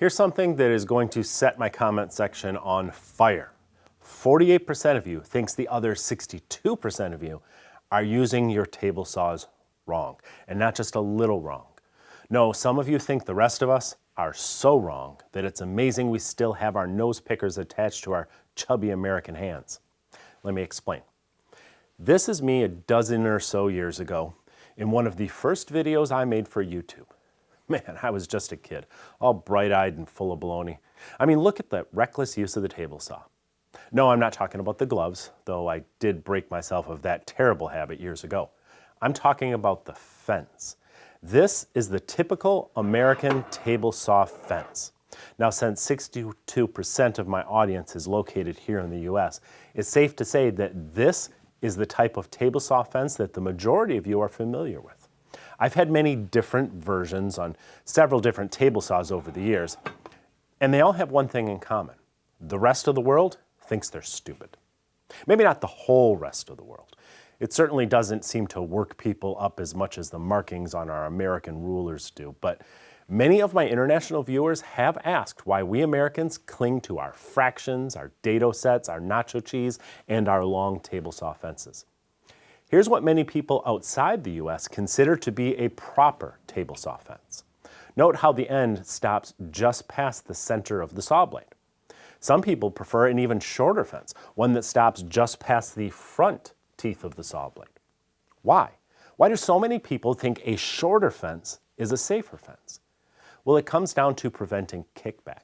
Here's something that is going to set my comment section on fire. 48% of you thinks the other 62% of you are using your table saws wrong, and not just a little wrong. No, some of you think the rest of us are so wrong that it's amazing we still have our nose pickers attached to our chubby American hands. Let me explain. This is me a dozen or so years ago in one of the first videos I made for YouTube. Man, I was just a kid, all bright-eyed and full of baloney. I mean, look at the reckless use of the table saw. No, I'm not talking about the gloves, though I did break myself of that terrible habit years ago. I'm talking about the fence. This is the typical American table saw fence. Now, since 62% of my audience is located here in the US, it's safe to say that this is the type of table saw fence that the majority of you are familiar with. I've had many different versions on several different table saws over the years, and they all have one thing in common. The rest of the world thinks they're stupid. Maybe not the whole rest of the world. It certainly doesn't seem to work people up as much as the markings on our American rulers do, but many of my international viewers have asked why we Americans cling to our fractions, our dado sets, our nacho cheese, and our long table saw fences. Here's what many people outside the US consider to be a proper table saw fence. Note how the end stops just past the center of the saw blade. Some people prefer an even shorter fence, one that stops just past the front teeth of the saw blade. Why? Why do so many people think a shorter fence is a safer fence? Well, it comes down to preventing kickback.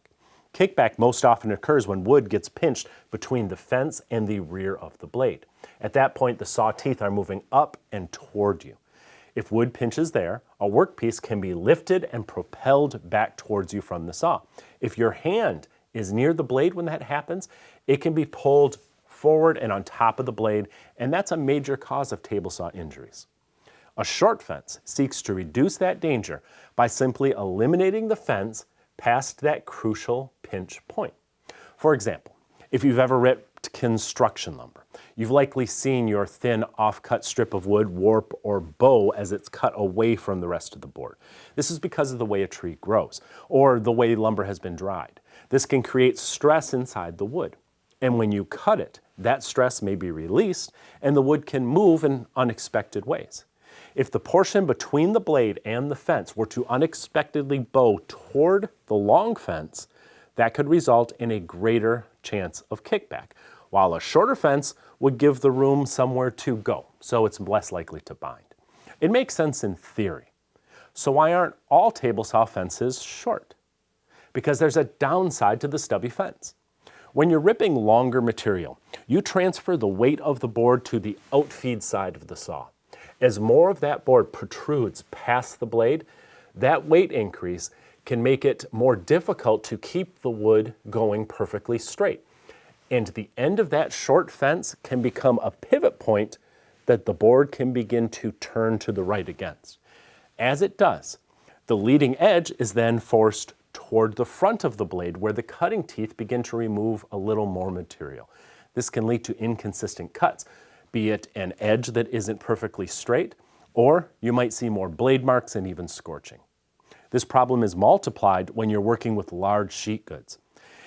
Kickback most often occurs when wood gets pinched between the fence and the rear of the blade. At that point, the saw teeth are moving up and toward you. If wood pinches there, a workpiece can be lifted and propelled back towards you from the saw. If your hand is near the blade when that happens, it can be pulled forward and on top of the blade, and that's a major cause of table saw injuries. A short fence seeks to reduce that danger by simply eliminating the fence past that crucial pinch point. For example, if you've ever ripped construction lumber, you've likely seen your thin off-cut strip of wood warp or bow as it's cut away from the rest of the board. This is because of the way a tree grows, or the way lumber has been dried. This can create stress inside the wood. And when you cut it, that stress may be released, and the wood can move in unexpected ways. If the portion between the blade and the fence were to unexpectedly bow toward the long fence, that could result in a greater chance of kickback, while a shorter fence would give the room somewhere to go, so it's less likely to bind. It makes sense in theory. So why aren't all table saw fences short? Because there's a downside to the stubby fence. When you're ripping longer material, you transfer the weight of the board to the outfeed side of the saw. As more of that board protrudes past the blade, that weight increase can make it more difficult to keep the wood going perfectly straight. And the end of that short fence can become a pivot point that the board can begin to turn to the right against. As it does, the leading edge is then forced toward the front of the blade where the cutting teeth begin to remove a little more material. This can lead to inconsistent cuts, be it an edge that isn't perfectly straight, or you might see more blade marks and even scorching. This problem is multiplied when you're working with large sheet goods.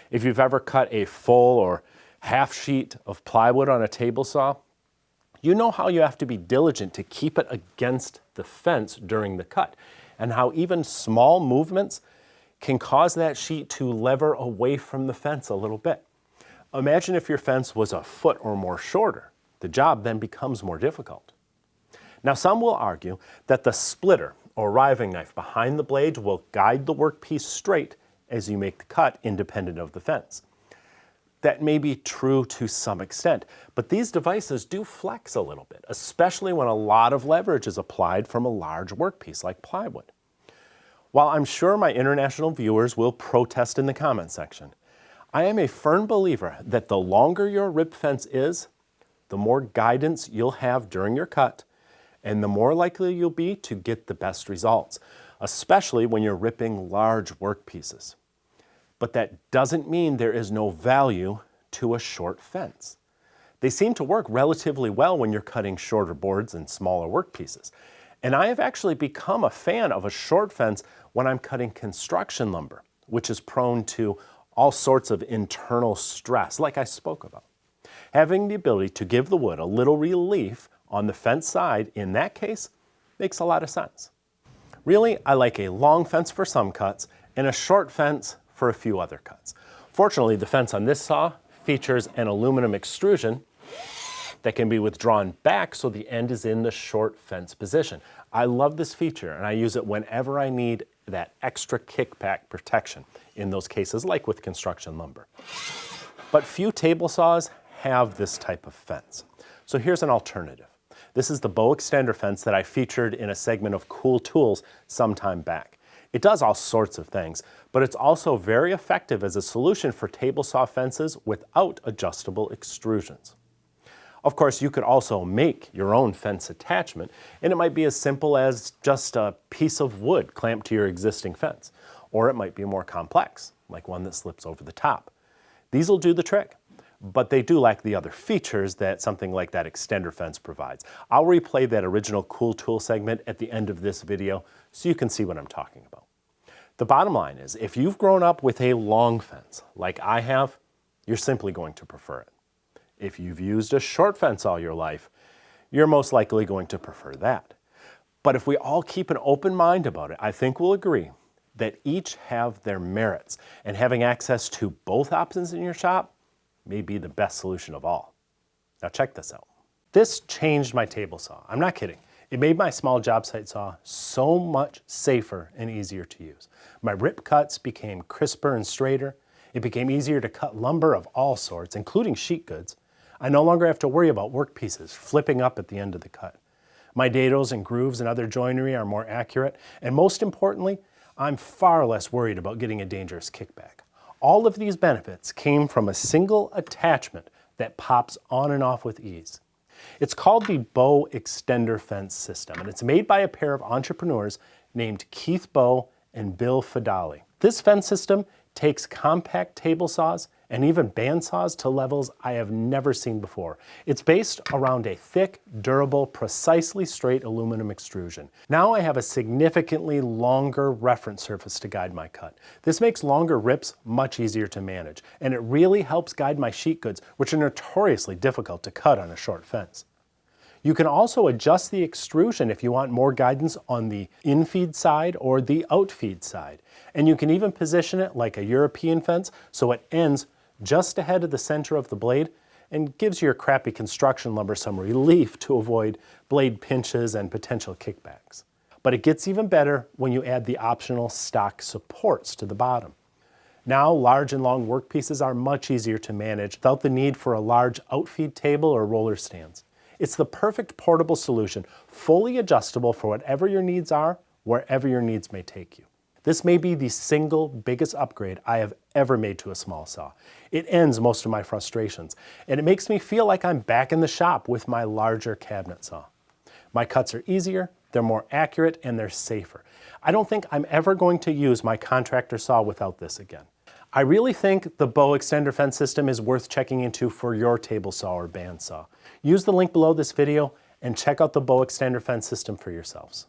If you've ever cut a full or half sheet of plywood on a table saw, you know how you have to be diligent to keep it against the fence during the cut, and how even small movements can cause that sheet to lever away from the fence a little bit. Imagine if your fence was a foot or more shorter. The job then becomes more difficult. Now, some will argue that the splitter or riving knife behind the blade will guide the workpiece straight as you make the cut independent of the fence. That may be true to some extent, but these devices do flex a little bit, especially when a lot of leverage is applied from a large workpiece like plywood. While I'm sure my international viewers will protest in the comment section, I am a firm believer that the longer your rip fence is, the more guidance you'll have during your cut, and the more likely you'll be to get the best results, especially when you're ripping large workpieces. But that doesn't mean there is no value to a short fence. They seem to work relatively well when you're cutting shorter boards and smaller workpieces. And I have actually become a fan of a short fence when I'm cutting construction lumber, which is prone to all sorts of internal stress, like I spoke about. Having the ability to give the wood a little relief on the fence side, in that case, makes a lot of sense. Really, I like a long fence for some cuts and a short fence for a few other cuts. Fortunately, the fence on this saw features an aluminum extrusion that can be withdrawn back so the end is in the short fence position. I love this feature and I use it whenever I need that extra kickback protection in those cases like with construction lumber. But few table saws have this type of fence. So here's an alternative. This is the bow extender fence that I featured in a segment of Cool Tools some time back. It does all sorts of things, but it's also very effective as a solution for table saw fences without adjustable extrusions. Of course, you could also make your own fence attachment, and it might be as simple as just a piece of wood clamped to your existing fence, or it might be more complex, like one that slips over the top. These will do the trick, but they do lack the other features that something like that extender fence provides. I'll replay that original Cool Tool segment at the end of this video so you can see what I'm talking about. The bottom line is, if you've grown up with a long fence, like I have, you're simply going to prefer it. If you've used a short fence all your life, you're most likely going to prefer that. But if we all keep an open mind about it, I think we'll agree that each have their merits, and having access to both options in your shop may be the best solution of all. Now check this out. This changed my table saw. I'm not kidding. It made my small job site saw so much safer and easier to use. My rip cuts became crisper and straighter. It became easier to cut lumber of all sorts, including sheet goods. I no longer have to worry about work pieces flipping up at the end of the cut. My dados and grooves and other joinery are more accurate, and most importantly, I'm far less worried about getting a dangerous kickback. All of these benefits came from a single attachment that pops on and off with ease. It's called the Bow Extender Fence System, and it's made by a pair of entrepreneurs named Keith Bow and Bill Fadali. This fence system takes compact table saws and even bandsaws to levels I have never seen before. It's based around a thick, durable, precisely straight aluminum extrusion. Now I have a significantly longer reference surface to guide my cut. This makes longer rips much easier to manage, and it really helps guide my sheet goods, which are notoriously difficult to cut on a short fence. You can also adjust the extrusion if you want more guidance on the infeed side or the outfeed side. And you can even position it like a European fence so it ends just ahead of the center of the blade and gives your crappy construction lumber some relief to avoid blade pinches and potential kickbacks. But it gets even better when you add the optional stock supports to the bottom. Now, large and long workpieces are much easier to manage without the need for a large outfeed table or roller stands. It's the perfect portable solution, fully adjustable for whatever your needs are, wherever your needs may take you. This may be the single biggest upgrade I have ever made to a small saw. It ends most of my frustrations, and it makes me feel like I'm back in the shop with my larger cabinet saw. My cuts are easier, they're more accurate, and they're safer. I don't think I'm ever going to use my contractor saw without this again. I really think the Bow Extender Fence System is worth checking into for your table saw or bandsaw. Use the link below this video and check out the Bow Extender Fence System for yourselves.